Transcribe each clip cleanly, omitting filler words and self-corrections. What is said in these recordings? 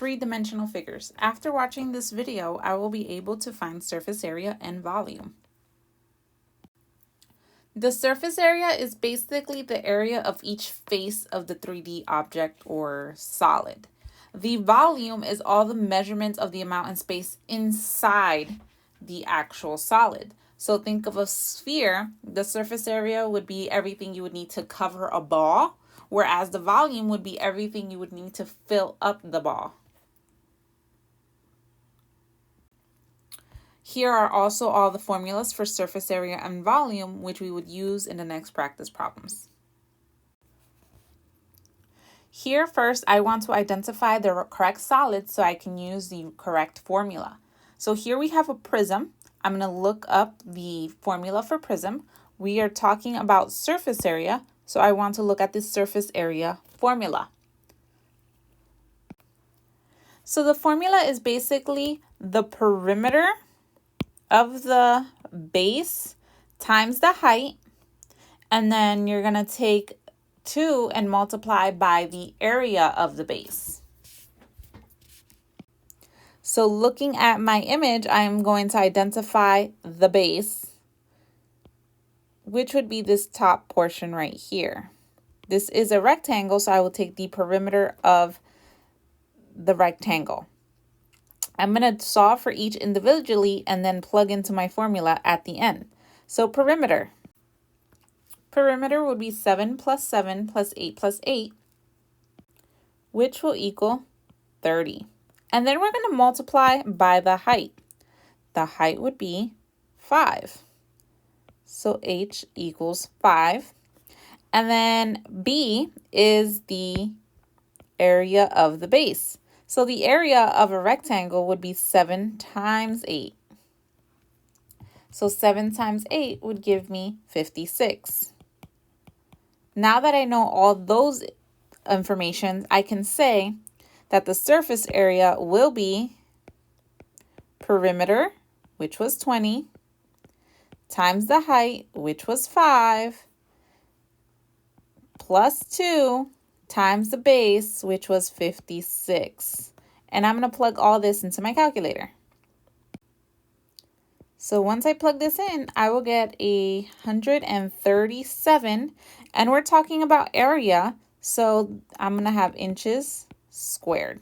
three-dimensional figures. After watching this video, I will be able to find surface area and volume. The surface area is basically the area of each face of the 3D object or solid. The volume is all the measurements of the amount in space inside the actual solid. So think of a sphere. The surface area would be everything you would need to cover a ball, whereas the volume would be everything you would need to fill up the ball. Here are also all the formulas for surface area and volume, which we would use in the next practice problems. Here first, I want to identify the correct solid so I can use the correct formula. So here we have a prism. I'm going to look up the formula for prism. We are talking about surface area, so I want to look at the surface area formula. So the formula is basically the perimeter of the base times the height, and then you're going to take 2 and multiply by the area of the base. So looking at my image, I am going to identify the base, which would be this top portion right here. This is a rectangle, so I will take the perimeter of the rectangle. I'm going to solve for each individually and then plug into my formula at the end. So perimeter. Perimeter would be 7 plus 7 plus 8 plus 8, which will equal 30. And then we're going to multiply by the height. The height would be 5. So H equals 5. And then B is the area of the base. So the area of a rectangle would be 7 times 8. So 7 times 8 would give me 56. Now that I know all those information, I can say that the surface area will be perimeter, which was 20, times the height, which was 5, plus 2 times the base, which was 56. And I'm going to plug all this into my calculator. So once I plug this in, I will get 137, and we're talking about area, so I'm going to have inches squared.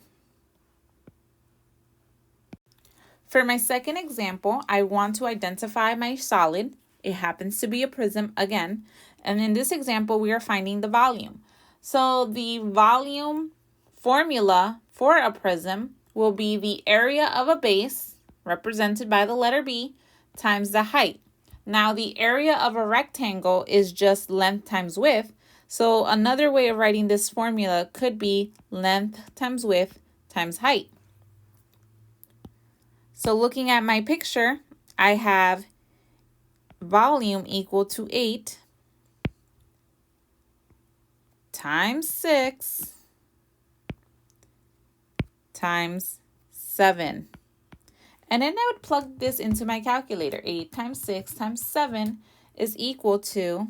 For my second example, I want to identify my solid. It happens to be a prism again, and in this example, we are finding the volume. So the volume formula for a prism will be the area of a base, represented by the letter B, times the height. Now the area of a rectangle is just length times width, so another way of writing this formula could be length times width times height. So looking at my picture, I have volume equal to 8 times 6 times 7. And then I would plug this into my calculator. 8 times 6 times 7 is equal to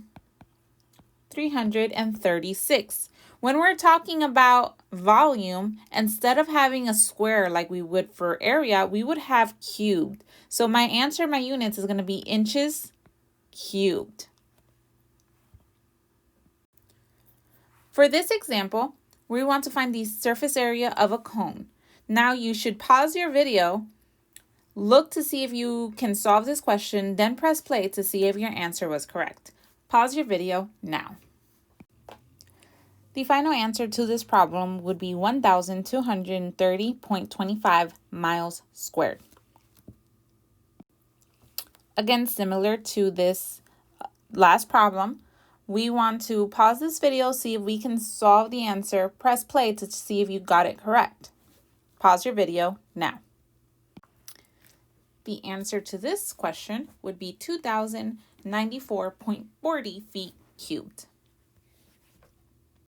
336. When we're talking about volume, instead of having a square like we would for area, we would have cubed. So my answer, my units, is going to be inches cubed. For this example, we want to find the surface area of a cone. Now you should pause your video, look to see if you can solve this question, then press play to see if your answer was correct. Pause your video now. The final answer to this problem would be 1,230.25 miles squared. Again, similar to this last problem, we want to pause this video, see if we can solve the answer, press play to see if you got it correct. Pause your video now. The answer to this question would be 2,094.40 feet cubed.